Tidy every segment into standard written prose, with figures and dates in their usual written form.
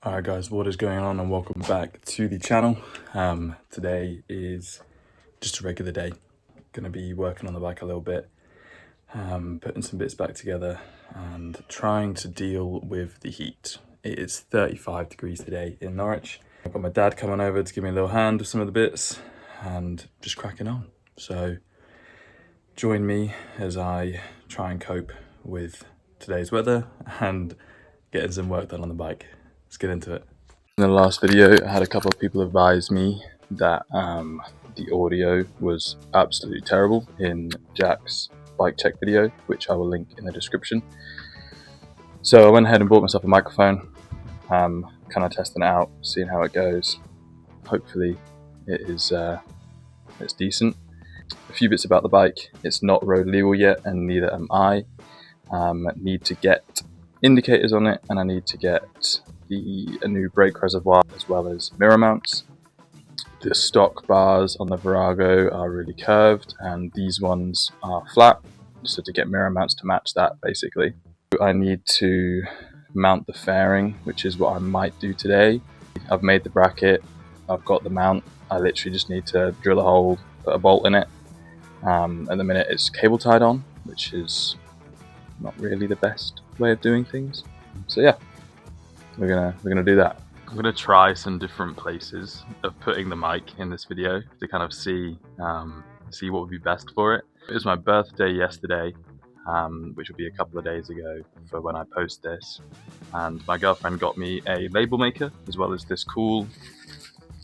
Alright guys, what is going on, and welcome back to the channel. Today is just a regular day. Gonna be working on the bike a little bit, putting some bits back together and trying to deal with the heat. It is 35 degrees today in Norwich. I've got my dad coming over to give me a little hand with some of the bits and just cracking on. So join me as I try and cope with today's weather and getting some work done on the bike. Let's get into it. In the last video, I had a couple of people advise me that the audio was absolutely terrible in Jack's bike check video, which I will link in the description. So I went ahead and bought myself a microphone, kind of testing it out, seeing how it goes. Hopefully it is it's decent. A few bits about the bike: it's not road legal yet, and neither am I. Need to get indicators on it, and I need to get a new brake reservoir as well as mirror mounts. The stock bars on the Virago are really curved and these ones are flat, so to get mirror mounts to match that basically. I need to mount the fairing, which is what I might do today. I've made the bracket, I've got the mount, I literally just need to drill a hole, put a bolt in it. At the minute it's cable tied on, which is not really the best way of doing things. So yeah, we're gonna do that. I'm gonna try some different places of putting the mic in this video to kind of see what would be best for it. It was my birthday yesterday, which will be a couple of days ago for when I post this, and my girlfriend got me a label maker as well as this cool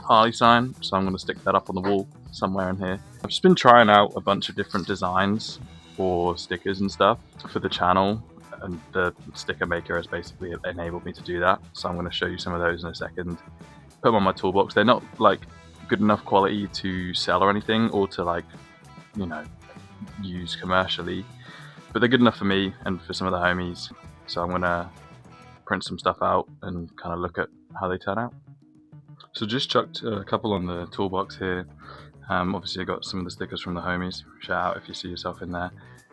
Harley sign, so I'm gonna stick that up on the wall somewhere in here. I've just been trying out a bunch of different designs for stickers and stuff for the channel, and the sticker maker has basically enabled me to do that. So I'm going to show you some of those in a second. Put them on my toolbox. They're not like good enough quality to sell or anything, or to like, you know, use commercially, but they're good enough for me and for some of the homies. So I'm going to print some stuff out and kind of look at how they turn out. So just chucked a couple on the toolbox here. Obviously I got some of the stickers from the homies. Shout out if you see yourself in there.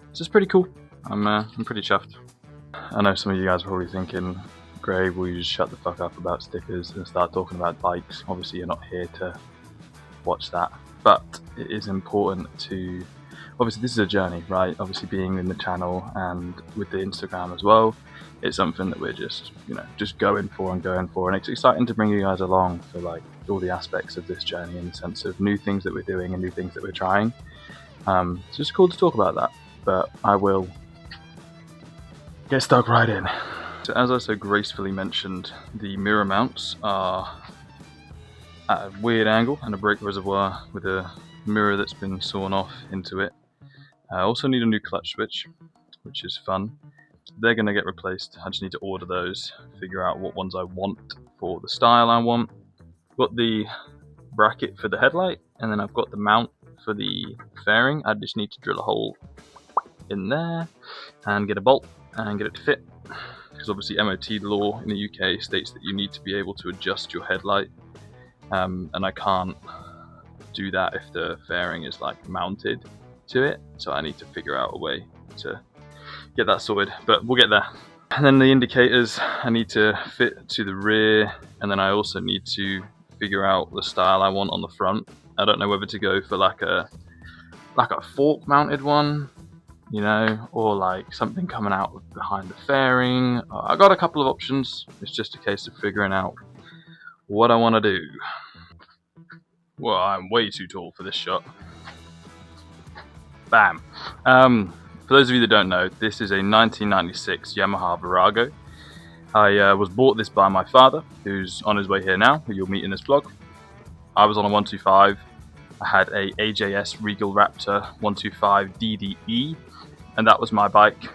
It's just pretty cool. I'm pretty chuffed. I know some of you guys are probably thinking, Gray, will you just shut the fuck up about stickers and start talking about bikes? Obviously you're not here to watch that, but it is important to, obviously this is a journey, right? Obviously being in the channel and with the Instagram as well, it's something that we're just, you know, just going for, and it's exciting to bring you guys along for like all the aspects of this journey in the sense of new things that we're doing and new things that we're trying. It's just cool to talk about that, but I will get stuck right in. So as I so gracefully mentioned, the mirror mounts are at a weird angle and a brake reservoir with a mirror that's been sawn off into it. I also need a new clutch switch, which is fun. They're going to get replaced. I just need to order those, figure out what ones I want for the style I want. Got the bracket for the headlight, and then I've got the mount for the fairing. I just need to drill a hole in there and get a bolt and get it to fit, because obviously MOT law in the UK states that you need to be able to adjust your headlight, and I can't do that if the fairing is like mounted to it, so I need to figure out a way to get that sorted, but we'll get there. And then the indicators I need to fit to the rear, and then I also need to figure out the style I want on the front. I don't know whether to go for like a fork mounted one, you know, or like something coming out behind the fairing. I got a couple of options. It's just a case of figuring out what I want to do. Well, I'm way too tall for this shot. Bam. For those of you that don't know, this is a 1996 Yamaha Virago. I was bought this by my father, who's on his way here now, who you'll meet in this vlog. I was on a 125. I had a AJS Regal Raptor 125 DDE, and that was my bike.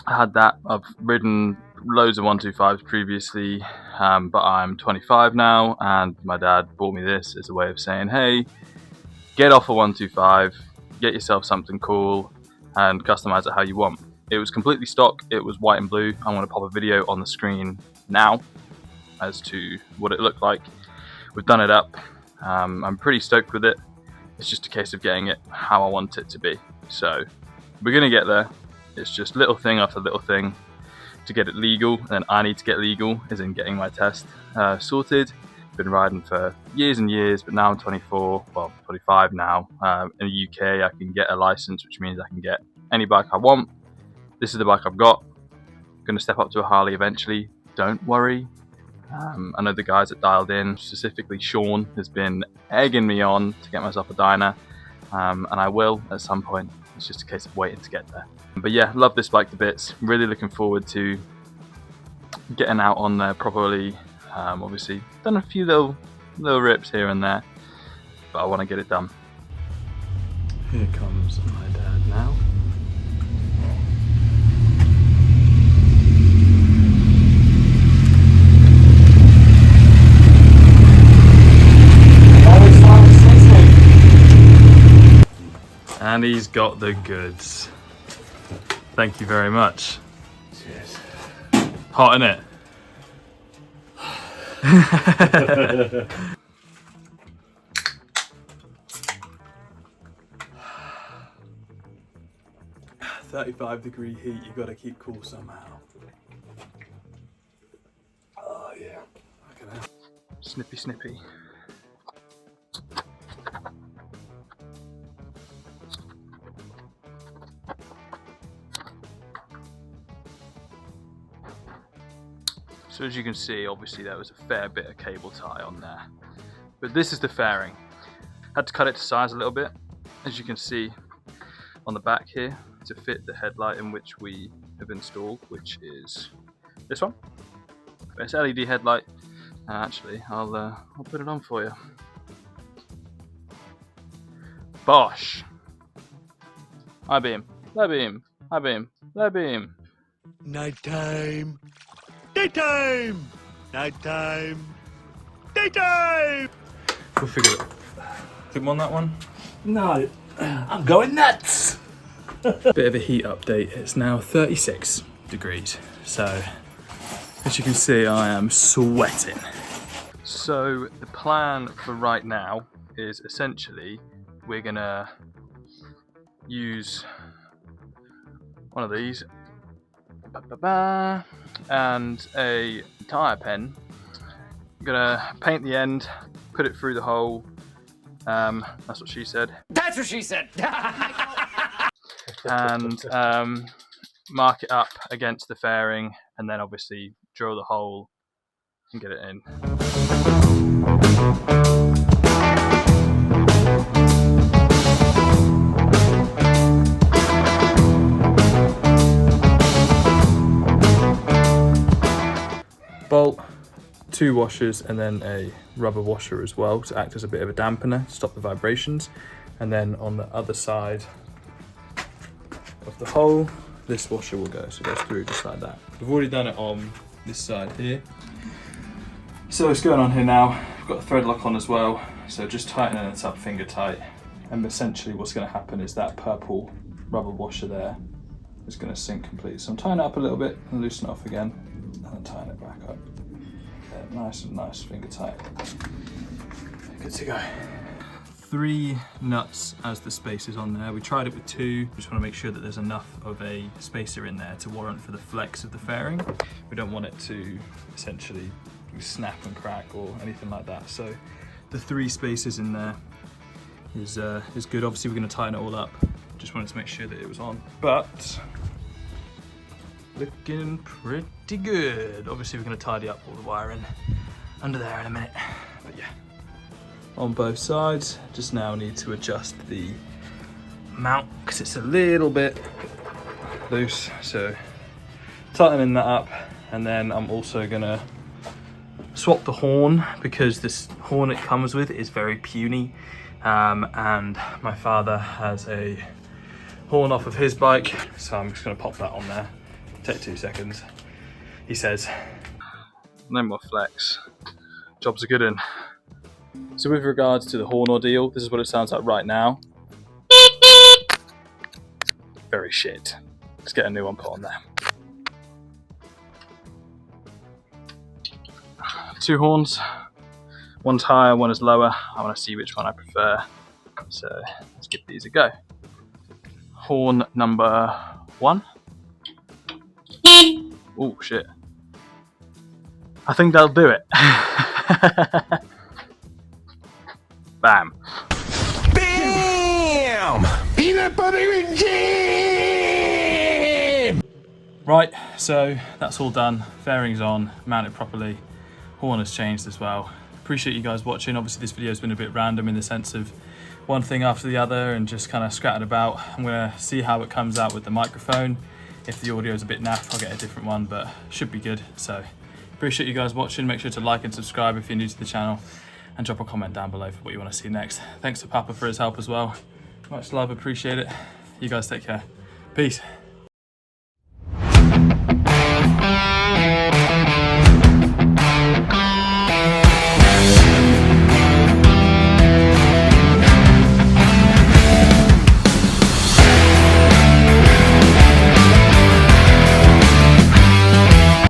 I had that. I've ridden loads of 125s previously, but I'm 25 now, and my dad bought me this as a way of saying, hey, get off a 125, get yourself something cool, and customize it how you want. It was completely stock, it was white and blue. I'm going to pop a video on the screen now as to what it looked like. We've done it up. I'm pretty stoked with it. It's just a case of getting it how I want it to be. So we're going to get there. It's just little thing after little thing to get it legal, and then I need to get legal, as in getting my test sorted. Been riding for years and years, but now I'm 24, well 25 now. In the UK I can get a license, which means I can get any bike I want. This is the bike I've got. I'm going to step up to a Harley eventually, don't worry. I know the guys that dialed in, specifically Sean, has been egging me on to get myself a Dyna, and I will at some point. It's just a case of waiting to get there. But yeah, love this bike to bits. Really looking forward to getting out on there properly. Obviously done a few little rips here and there, but I want to get it done. Here comes my dad now. And he's got the goods. Thank you very much. Cheers. Hot, innit? 35-degree heat, you gotta keep cool somehow. Oh yeah. Snippy snippy. So as you can see, obviously there was a fair bit of cable tie on there. But this is the fairing. Had to cut it to size a little bit, as you can see on the back here, to fit the headlight in which we have installed, which is this one. It's LED headlight. Actually, I'll put it on for you. Bosh. High beam, low beam, high beam, low beam. Nighttime. Daytime. Nighttime. Daytime. We'll figure it. Did one that one? No, I'm going nuts. Bit of a heat update. It's now 36 degrees. So, as you can see, I am sweating. So the plan for right now is essentially we're gonna use one of these and a tyre pen. I'm gonna paint the end, put it through the hole. That's what she said. That's what she said. And mark it up against the fairing, and then obviously drill the hole and get it in. Bolt, 2 washers, and then a rubber washer as well to act as a bit of a dampener to stop the vibrations. And then on the other side of the hole, this washer will go, so it goes through just like that. We've already done it on this side here. So it's going on here now. We've got a thread lock on as well, so just tightening it up finger tight. And essentially what's going to happen is that purple rubber washer there is going to sink completely. So I'm tying it up a little bit and loosen it off again, and then tying it back up. Nice and nice, finger tight. Good to go. 3 nuts as the spacers on there. We tried it with 2. Just want to make sure that there's enough of a spacer in there to warrant for the flex of the fairing. We don't want it to essentially snap and crack or anything like that. So the 3 spacers in there is good. Obviously we're going to tighten it all up. Just wanted to make sure that it was on. But looking pretty good. Obviously we're going to tidy up all the wiring under there in a minute. But yeah, on both sides. Just now need to adjust the mount because it's a little bit loose. So tightening that up, and then I'm also going to swap the horn because this horn it comes with is very puny, and my father has a horn off of his bike, so I'm just going to pop that on there. Take 2 seconds. He says, no more flex. Job's a good one. So with regards to the horn ordeal, this is what it sounds like right now. Very shit. Let's get a new one put on there. 2 horns. One's higher, one is lower. I want to see which one I prefer. So let's give these a go. Horn number 1. Oh shit. I think that'll do it. Bam. Bam! Peanut butter and jam! Right, so that's all done. Fairings on, mounted properly. Horn has changed as well. Appreciate you guys watching. Obviously this video has been a bit random in the sense of one thing after the other and just kind of scattered about. I'm gonna see how it comes out with the microphone. If the audio is a bit naff, I'll get a different one, but should be good. So appreciate you guys watching. Make sure to like and subscribe if you're new to the channel, and drop a comment down below for what you want to see next. Thanks to Papa for his help as well. Much love, appreciate it. You guys take care. Peace.